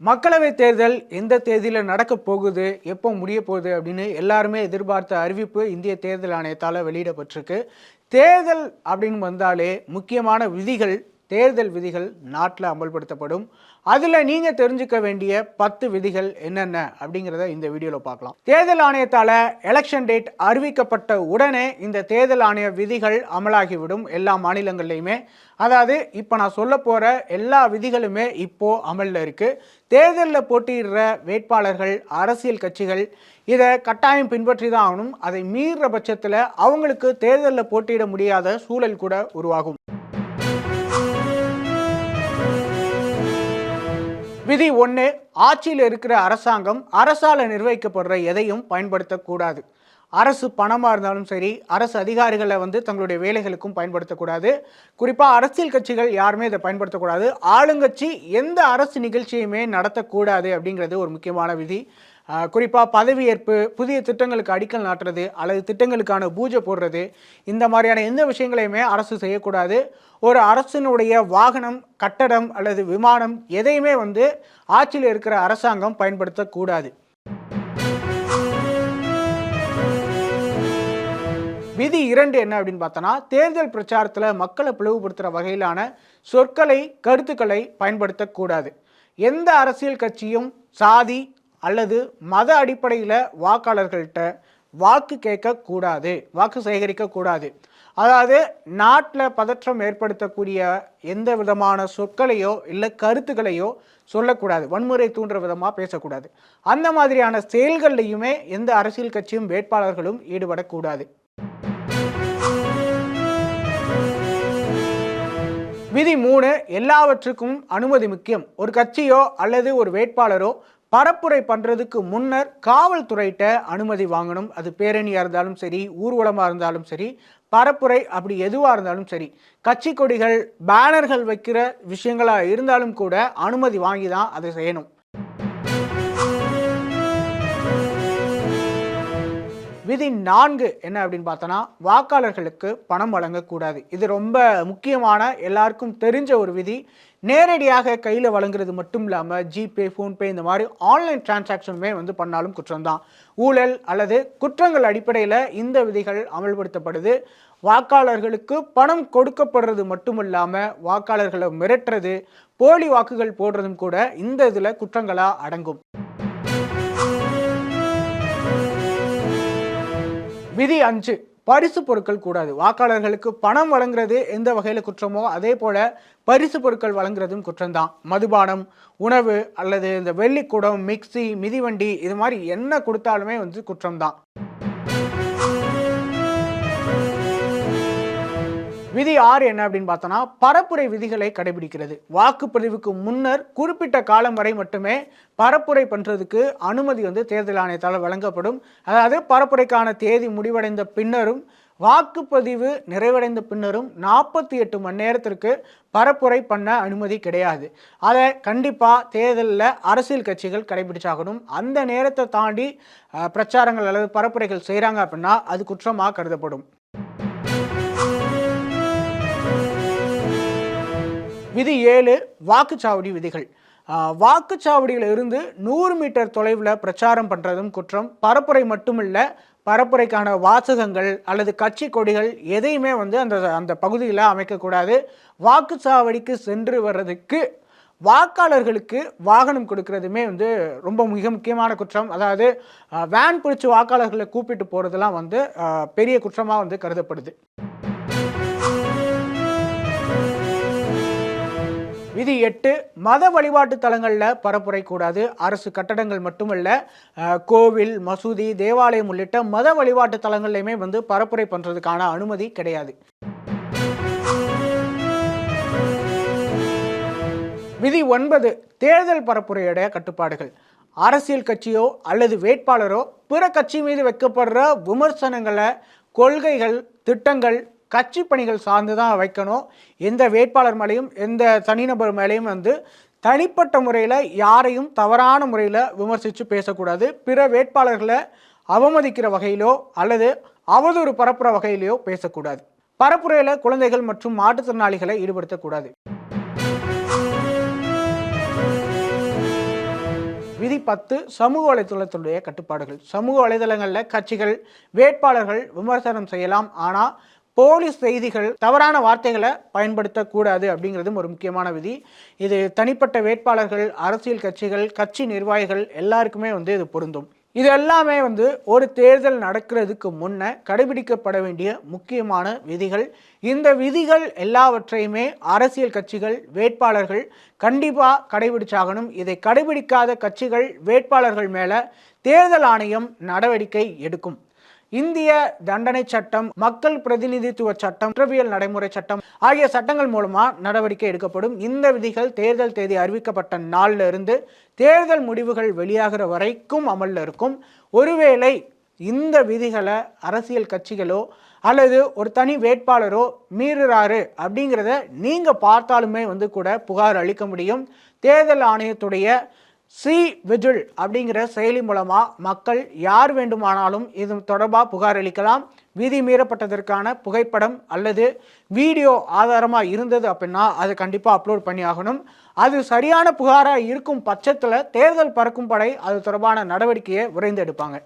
மக்களவை தேர்தல் எந்த தேதியில் நடக்க போகுது, எப்போ முடிய போகுது அப்படின்னு எல்லாருமே எதிர்பார்த்த அறிவிப்பு இந்திய தேர்தல் ஆணையத்தால் வெளியிடப்பட்டிருக்கு. தேர்தல் அப்படின்னு வந்தாலே முக்கியமான விதிகள், தேர்தல் விதிகள் நாட்டில் அமல்படுத்தப்படும். அதில் நீங்கள் தெரிஞ்சுக்க வேண்டிய 10 விதிகள் என்னென்ன அப்படிங்கிறத இந்த வீடியோவில் பார்க்கலாம். தேர்தல் ஆணையத்தால் எலெக்ஷன் டேட் அறிவிக்கப்பட்ட உடனே இந்த தேர்தல் ஆணைய விதிகள் அமலாகிவிடும் எல்லா மாநிலங்கள்லையுமே. அதாவது இப்போ நான் சொல்ல போகிற எல்லா விதிகளுமே இப்போது அமலில் இருக்குது. தேர்தலில் போட்டியிடுற வேட்பாளர்கள், அரசியல் கட்சிகள் இதை கட்டாயம் பின்பற்றி தான் ஆகணும். அதை மீறுற பட்சத்தில் அவங்களுக்கு தேர்தலில் போட்டியிட முடியாத சூழல் கூட உருவாகும். விதி 1, ஆட்சியில் இருக்கிற அரசாங்கம் அரசால் நிர்வகிக்கப்படுற எதையும் பயன்படுத்தக்கூடாது. அரசு பணமாக இருந்தாலும் சரி, அரசு அதிகாரிகளை தங்களுடைய வேலைகளுக்கும் பயன்படுத்தக்கூடாது. குறிப்பாக அரசியல் கட்சிகள் யாருமே இதை பயன்படுத்தக்கூடாது. ஆளுங்கட்சி எந்த அரசு நிகழ்ச்சியுமே நடத்தக்கூடாது அப்படிங்கிறது ஒரு முக்கியமான விதி. குறிப்பாக பதவியேற்பு, புதிய திட்டங்களுக்கு அடிக்கல் நாட்டுறது அல்லது திட்டங்களுக்கான பூஜை போடுறது, இந்த மாதிரியான எந்த விஷயங்களையுமே அரசு செய்யக்கூடாது. ஒரு அரசினுடைய வாகனம், கட்டடம் அல்லது விமானம் எதையுமே ஆட்சியில் இருக்கிற அரசாங்கம் பயன்படுத்தக்கூடாது. விதி 2 என்ன அப்படின்னு பார்த்தோன்னா, தேர்தல் பிரச்சாரத்தில் மக்களை பிளவுபடுத்துகிற வகையிலான சொற்களை, கருத்துக்களை பயன்படுத்தக்கூடாது. எந்த அரசியல் கட்சியும் சாதி அல்லது மத அடிப்படையில் வாக்காளர்கள்ட்ட வாக்கு கேட்கக்கூடாது, வாக்கு சேகரிக்கக்கூடாது. அதாவது நாட்டில் பதற்றம் ஏற்படுத்தக்கூடிய எந்த விதமான சொற்களையோ இல்லை கருத்துக்களையோ சொல்லக்கூடாது. வன்முறை தூண்டுற விதமாக பேசக்கூடாது. அந்த மாதிரியான செயல்கள்லையுமே எந்த அரசியல் கட்சியும் வேட்பாளர்களும் ஈடுபடக்கூடாது. விதி 3, எல்லாவற்றுக்கும் அனுமதி முக்கியம். ஒரு கட்சியோ அல்லது ஒரு வேட்பாளரோ பரப்புரை பண்ணுறதுக்கு முன்னர் காவல்துறையிட்ட அனுமதி வாங்கணும். அது பேரணியாக இருந்தாலும் சரி, ஊர்வலமாக இருந்தாலும் சரி, பரப்புரை அப்படி எதுவாக இருந்தாலும் சரி, கட்சி கொடிகள், பேனர்கள் வைக்கிற விஷயங்களாக இருந்தாலும் கூட அனுமதி வாங்கி தான் அதை செய்யணும். விதி 4 என்ன அப்படின்னு பார்த்தோன்னா, வாக்காளர்களுக்கு பணம் வழங்கக்கூடாது. இது ரொம்ப முக்கியமான, எல்லாருக்கும் தெரிஞ்ச ஒரு விதி. நேரடியாக கையில் வழங்குறது மட்டும் இல்லாமல் ஜிபே, ஃபோன்பே இந்த மாதிரி ஆன்லைன் டிரான்சாக்ஷனுமே பண்ணாலும் குற்றம்தான். ஊழல் அல்லது குற்றங்கள் அடிப்படையில் இந்த விதிகள் அமல்படுத்தப்படுது. வாக்காளர்களுக்கு பணம் கொடுக்கப்படுறது மட்டும் இல்லாமல் வாக்காளர்களை மிரட்டுறது, போலி வாக்குகள் போடுறதும் கூட இந்த இதில் குற்றங்களாக அடங்கும். விதி 5, பரிசு பொருட்கள் கூடாது. வாக்காளர்களுக்கு பணம் வழங்குறது எந்த வகையில் குற்றமோ அதே போல பரிசு பொருட்கள் வழங்குறதும் குற்றம்தான். மதுபானம், உணவு அல்லது இந்த வெள்ளிக்குடம், மிக்சி, மிதிவண்டி இது மாதிரி என்ன கொடுத்தாலுமே குற்றம்தான். விதி 6 என்ன அப்படின்னு பார்த்தோன்னா, பரப்புரை விதிகளை கடைபிடிக்கிறது. வாக்குப்பதிவுக்கு முன்னர் குறிப்பிட்ட காலம் வரை மட்டுமே பரப்புரை பண்ணுறதுக்கு அனுமதி தேர்தல் ஆணையத்தால் வழங்கப்படும். அதாவது பரப்புரைக்கான தேதி முடிவடைந்த பின்னரும் வாக்குப்பதிவு நிறைவடைந்த பின்னரும் 48 மணி நேரத்திற்கு பரப்புரை பண்ண அனுமதி கிடையாது. அதை கண்டிப்பாக தேர்தலில் அரசியல் கட்சிகள் கடைபிடிச்சாகணும். அந்த நேரத்தை தாண்டி பிரச்சாரங்கள் அல்லது பரப்புரைகள் செய்கிறாங்க அப்படின்னா அது குற்றமாக கருதப்படும். விதி 7, வாக்குச்சாவடி விதிகள். வாக்குச்சாவடியில் இருந்து 100 மீட்டர் தொலைவில் பிரச்சாரம் பண்ணுறதும் குற்றம். பரப்புரை மட்டுமில்லை, பரப்புரைக்கான வாசகங்கள் அல்லது கட்சி கொடிகள் எதையுமே அந்த பகுதியில் அமைக்கக்கூடாது. வாக்குச்சாவடிக்கு சென்று வர்றதுக்கு வாக்காளர்களுக்கு வாகனம் கொடுக்கறதுமே ரொம்ப மிக முக்கியமான குற்றம். அதாவது வேன் பிடிச்சி வாக்காளர்களை கூப்பிட்டு போகிறதுலாம் பெரிய குற்றமாக கருதப்படுது. விதி 8, மத வழிபாட்டு தலங்களில் பரப்புரை கூடாது. அரசு கட்டடங்கள் மட்டுமல்ல, கோவில், மசூதி, தேவாலயம் உள்ளிட்ட மத வழிபாட்டு தலங்கள்லையுமே பரப்புரை பண்ணுறதுக்கான அனுமதி கிடையாது. விதி 9, தேர்தல் பரப்புரையுடைய கட்டுப்பாடுகள். அரசியல் கட்சியோ அல்லது வேட்பாளரோ பிற கட்சி மீது வைக்கப்படுற விமர்சனங்களை, கொள்கைகள், திட்டங்கள், கட்சி பணிகள் சார்ந்து தான் வைக்கணும். எந்த வேட்பாளர் மேலேயும் எந்த தனிநபர் மேலேயும் தனிப்பட்ட முறையில் யாரையும் தவறான முறையில் விமர்சித்து பேசக்கூடாது. பிற வேட்பாளர்களை அவமதிக்கிற வகையிலோ அல்லது அவதூறு பரப்புற வகையிலையோ பேசக்கூடாது. பரப்புரையில் குழந்தைகள் மற்றும் மாற்றுத்திறனாளிகளை ஈடுபடுத்தக்கூடாது. 10 சமூக வலைதளத்துடைய கட்டுப்பாடுகள். சமூக வலைதளங்களில் கட்சிகள் வேட்பாளர்கள் விமர்சனம் செய்யலாம், ஆனால் போலீஸ் செய்திகள் தவறான வார்த்தைகளை பயன்படுத்தக்கூடாது அப்படிங்கிறதும் ஒரு முக்கியமான விதி. இது தனிப்பட்ட வேட்பாளர்கள், அரசியல் கட்சிகள், கட்சி நிர்வாகிகள் எல்லாருக்குமே இது பொருந்தும். இது எல்லாமே ஒரு தேர்தல் நடக்கிறதுக்கு முன்ன கடைபிடிக்கப்பட வேண்டிய முக்கியமான விதிகள். இந்த விதிகள் எல்லாவற்றையுமே அரசியல் கட்சிகள், வேட்பாளர்கள் கண்டிப்பாக கடைபிடிச்சாகணும். இதை கடைபிடிக்காத கட்சிகள், வேட்பாளர்கள் மேலே தேர்தல் ஆணையம் நடவடிக்கை எடுக்கும். இந்திய தண்டனை சட்டம், மக்கள் பிரதிநிதித்துவ சட்டம், குற்றவியல் நடைமுறை சட்டம் ஆகிய சட்டங்கள் மூலமா நடவடிக்கை எடுக்கப்படும். இந்த விதிகள் தேர்தல் தேதி அறிவிக்கப்பட்ட நாள்ல இருந்து தேர்தல் முடிவுகள் வெளியாகிற வரைக்கும் அமல்ல இருக்கும். ஒருவேளை இந்த விதிகளை அரசியல் கட்சிகளோ அல்லது ஒரு தனி வேட்பாளரோ மீறுறாரு அப்படிங்கிறத நீங்க பார்த்தாலுமே கூட புகார் அளிக்க முடியும். தேர்தல் ஆணையத்துடைய விஜில் அப்படிங்கிற செயலி மூலமா மக்கள் யார் வேண்டுமானாலும் இது தொடர்பாக புகார் அளிக்கலாம். விதி மீறப்பட்டதற்கான புகைப்படம் அல்லது வீடியோ ஆதாரமாக இருந்தது அப்படின்னா அது கண்டிப்பாக அப்லோட் பண்ணி ஆகணும். அது சரியான புகாராக இருக்கும் பட்சத்தில் தேர்தல் பறக்கும் படை அது தொடர்பான நடவடிக்கையை விரைந்து எடுப்பாங்க.